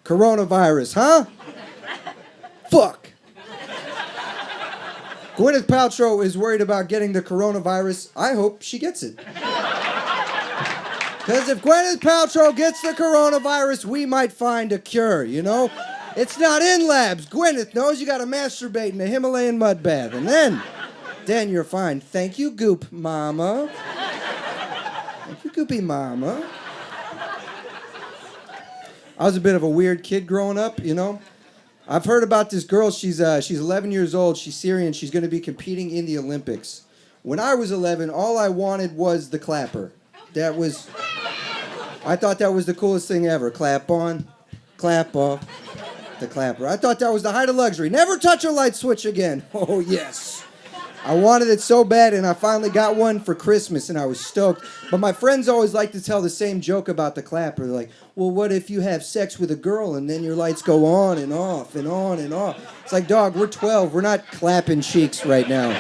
Coronavirus, huh? Fuck. Gwyneth Paltrow is worried about getting the coronavirus. I hope she gets it. Because if Gwyneth Paltrow gets the coronavirus, we might find a cure, you know? It's not in labs. Gwyneth knows you gotta masturbate in a Himalayan mud bath. And then you're fine. Thank you, Goop Mama. Thank you, Goopy Mama. I was a bit of a weird kid growing up, you know? I've heard about this girl. She's 11 years old. She's Syrian. She's going to be competing in the Olympics. When I was 11, all I wanted was the clapper. I thought that was the coolest thing ever. Clap on, clap off, the clapper. I thought that was the height of luxury. Never touch a light switch again. Oh, yes. I wanted it so bad, and I finally got one for Christmas, and I was stoked. But my friends always like to tell the same joke about the clapper. They're like, well, what if you have sex with a girl, and then your lights go on and off and on and off? It's like, dog, we're 12. We're not clapping cheeks right now.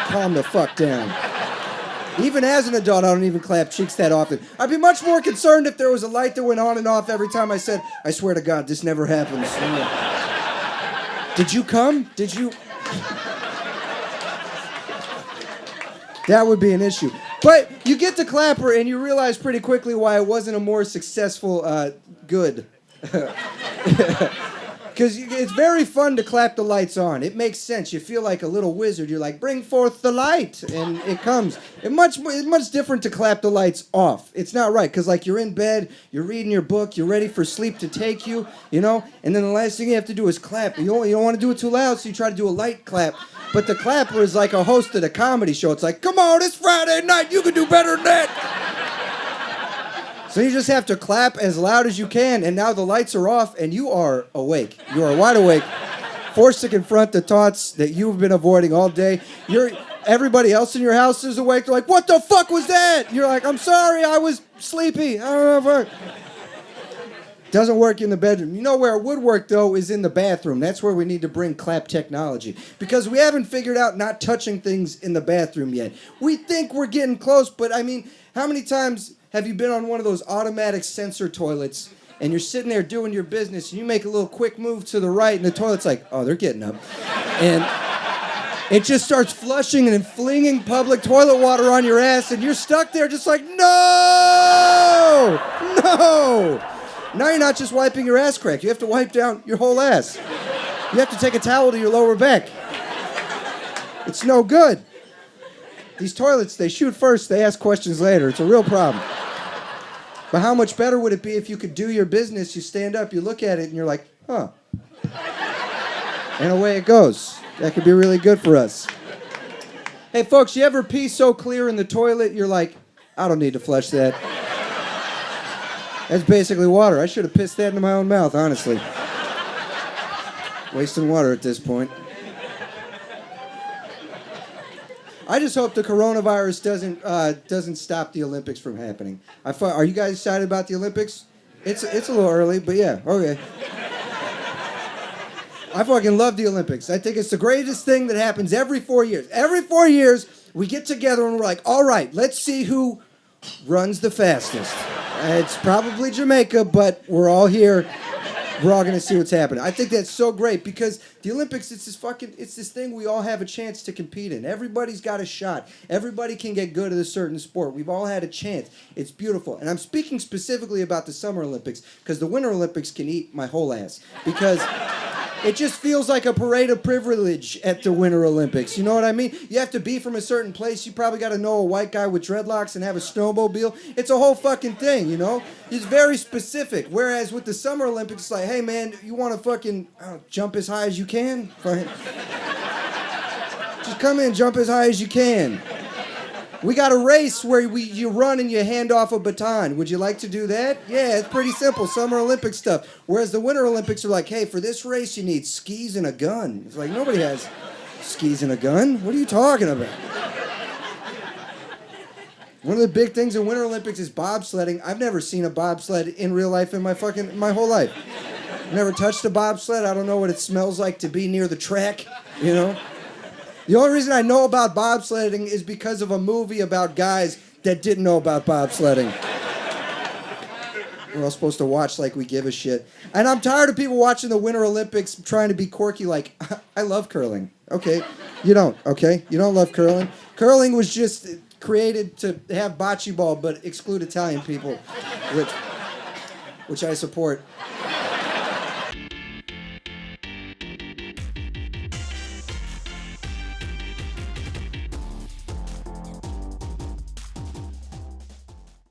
Calm the fuck down. Even as an adult, I don't even clap cheeks that often. I'd be much more concerned if there was a light that went on and off every time I said, I swear to God, this never happens. Did you come? Did you... That would be an issue. But you get the clapper and you realize pretty quickly why it wasn't a more successful good. Because it's very fun to clap the lights on. It makes sense. You feel like a little wizard. You're like, bring forth the light. And it comes. It's much different to clap the lights off. It's not right. Because like you're in bed, you're reading your book, you're ready for sleep to take you, you know? And then the last thing you have to do is clap. You don't want to do it too loud, so you try to do a light clap. But the clapper is like a host at a comedy show. It's like, come on, it's Friday night. You can do better than that. So you just have to clap as loud as you can. And now the lights are off and you are awake. You are wide awake, forced to confront the thoughts that you've been avoiding all day. Everybody else in your house is awake. They're like, what the fuck was that? You're like, I'm sorry, I was sleepy. I don't know if Doesn't work in the bedroom. You know where it would work, though, is in the bathroom. That's where we need to bring clap technology. Because we haven't figured out not touching things in the bathroom yet. We think we're getting close, but I mean, how many times have you been on one of those automatic sensor toilets and you're sitting there doing your business and you make a little quick move to the right and the toilet's like, oh, they're getting up. And it just starts flushing and flinging public toilet water on your ass and you're stuck there just like, no! No! Now you're not just wiping your ass crack. You have to wipe down your whole ass. You have to take a towel to your lower back. It's no good. These toilets, they shoot first, they ask questions later. It's a real problem. But how much better would it be if you could do your business, you stand up, you look at it, and you're like, huh. And away it goes. That could be really good for us. Hey, folks, you ever pee so clear in the toilet, you're like, I don't need to flush that. That's basically water. I should have pissed that into my own mouth, honestly. Wasting water at this point. I just hope the coronavirus doesn't stop the Olympics from happening. Are you guys excited about the Olympics? It's a little early, but yeah, okay. I fucking love the Olympics. I think it's the greatest thing that happens every 4 years. Every 4 years, we get together and we're like, all right, let's see who runs the fastest. It's probably Jamaica, but we're all here. We're all gonna see what's happening. I think that's so great because the Olympics, it's this thing we all have a chance to compete in. Everybody's got a shot. Everybody can get good at a certain sport. We've all had a chance. It's beautiful. And I'm speaking specifically about the Summer Olympics because the Winter Olympics can eat my whole ass. Because it just feels like a parade of privilege at the Winter Olympics. You know what I mean? You have to be from a certain place. You probably got to know a white guy with dreadlocks and have a snowmobile. It's a whole fucking thing, you know? It's very specific. Whereas with the Summer Olympics, it's like, hey, man, you want to fucking jump as high as you can? Just come in, jump as high as you can. We got a race where you run and you hand off a baton. Would you like to do that? Yeah, it's pretty simple. Summer Olympic stuff. Whereas the Winter Olympics are like, hey, for this race you need skis and a gun. It's like, nobody has skis and a gun. What are you talking about? One of the big things in Winter Olympics is bobsledding. I've never seen a bobsled in real life in my whole life. Never touched a bobsled. I don't know what it smells like to be near the track, you know? The only reason I know about bobsledding is because of a movie about guys that didn't know about bobsledding. We're all supposed to watch like we give a shit. And I'm tired of people watching the Winter Olympics trying to be quirky like, I love curling. Okay, you don't, okay? You don't love curling. Curling was just created to have bocce ball but exclude Italian people, which I support.